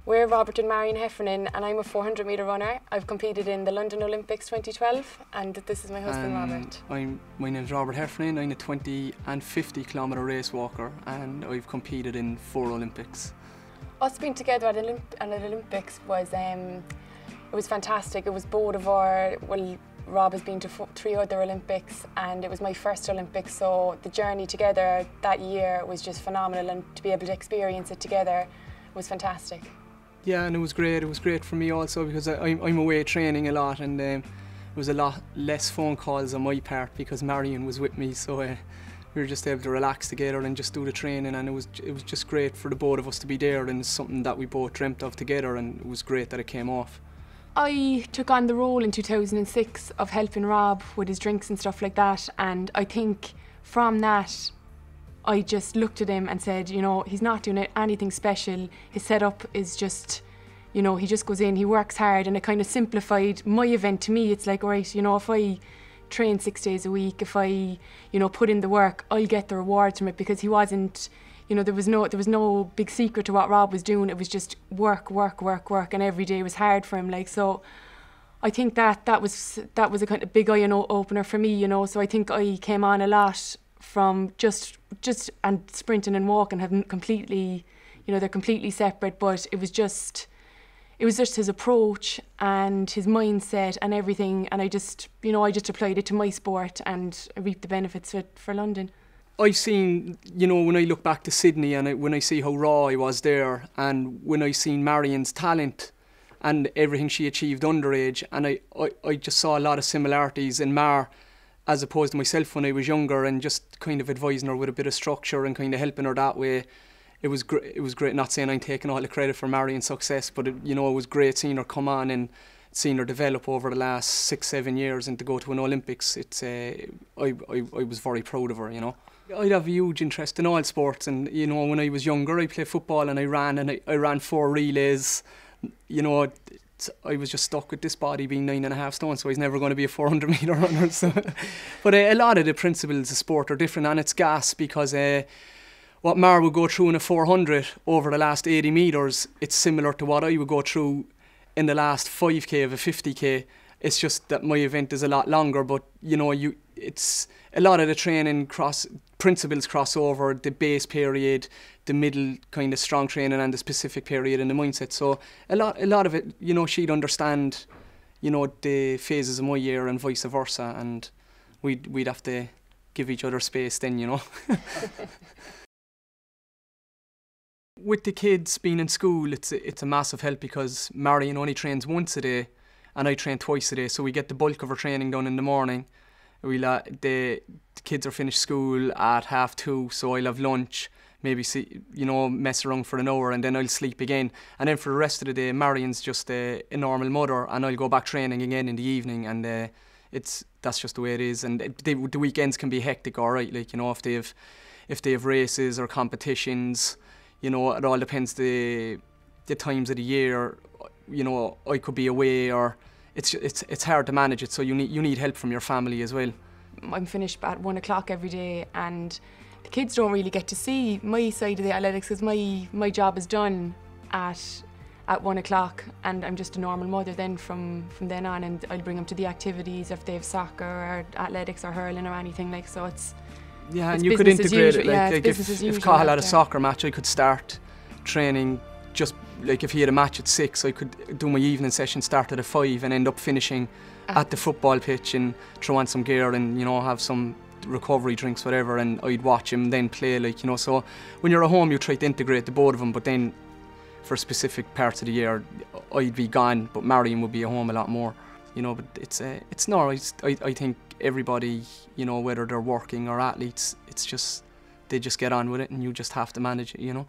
We're Robert and Marian Heffernan, and I'm a 400 metre runner. I've competed in the London Olympics 2012, and this is my husband Robert. My name's Robert Heffernan. I'm a 20 and 50 kilometre race walker, and I've competed in 4 Olympics. Us being together at an Olympics was it was fantastic. It was both of our, well, Rob has been to 3 other Olympics, and it was my first Olympics, so the journey together that year was just phenomenal, and to be able to experience it together was fantastic. Yeah, and it was great. It was great for me also because I'm away training a lot, and it was a lot less phone calls on my part because Marian was with me, so we were just able to relax together and just do the training, and it was just great for the both of us to be there, and it's something that we both dreamt of together, and it was great that it came off. I took on the role in 2006 of helping Rob with his drinks and stuff like that, and I think from that I just looked at him and said, you know, he's not doing anything special. His setup is just, you know, he just goes in, he works hard, and it kind of simplified my event to me. It's like, all right, you know, if I train 6 days a week, if I, you know, put in the work, I'll get the rewards from it, because he wasn't, you know, there was no big secret to what Rob was doing. It was just work, and every day was hard for him. Like, so I think that was a kind of big eye opener for me, you know. So I think I came on a lot from just and sprinting and walking, having completely, you know, they're completely separate, but it was just his approach and his mindset and everything, and I just applied it to my sport and I reaped the benefits of it for London. I've seen, you know, when I look back to Sydney and when I see how raw I was there, and when I seen Marian's talent and everything she achieved underage, and I just saw a lot of similarities in Mar as opposed to myself when I was younger, and just kind of advising her with a bit of structure and kind of helping her that way. It was great. Not saying I'm taking all the credit for Marian's success, but it was great seeing her come on and seeing her develop over the last 6-7 years, and to go to an Olympics. I was very proud of her, you know. I'd have a huge interest in all sports, and you know, when I was younger I played football and I ran 4 relays. You know, I was just stuck with this body being 9.5 stone, so I was never going to be a 400 metre runner. So. But a lot of the principles of sport are different, and it's gas, because what Mar would go through in a 400 over the last 80 metres, it's similar to what I would go through in the last 5k of a 50k. It's just that my event is a lot longer, but you know, it's a lot of the training principles cross over the base period, the middle kind of strong training, and the specific period and the mindset. So a lot of it, you know, she'd understand, you know, the phases of my year and vice versa, and we'd have to give each other space then, you know. With the kids being in school, it's a massive help, because Marian only trains once a day and I train twice a day, so we get the bulk of our training done in the morning. The kids are finished school at 2:30, so I'll have lunch, maybe mess around for an hour, and then I'll sleep again. And then for the rest of the day, Marian's just a normal mother, and I'll go back training again in the evening, and that's just the way it is. And the weekends can be hectic, all right, like, you know, if they have races or competitions. You know, it all depends the times of the year. You know, I could be away, or it's hard to manage it. So you need help from your family as well. I'm finished at 1 o'clock every day, and the kids don't really get to see my side of the athletics, because my job is done at 1 o'clock, and I'm just a normal mother then from then on, and I'll bring them to the activities if they have soccer or athletics or hurling or anything, like, so it's. Yeah, and you could integrate it, like if Cahill had a there. soccer match, I could start training just like if he had a match at 6, I could do my evening session, start at 5 and end up finishing at the football pitch and throw on some gear and, you know, have some recovery drinks, whatever, and I'd watch him then play, like, you know. So when you're at home you try to integrate the both of them, but then for specific parts of the year I'd be gone, but Marian would be at home a lot more, you know. But it's not, I think everybody, you know, whether they're working or athletes, it's just, they just get on with it and you just have to manage it, you know.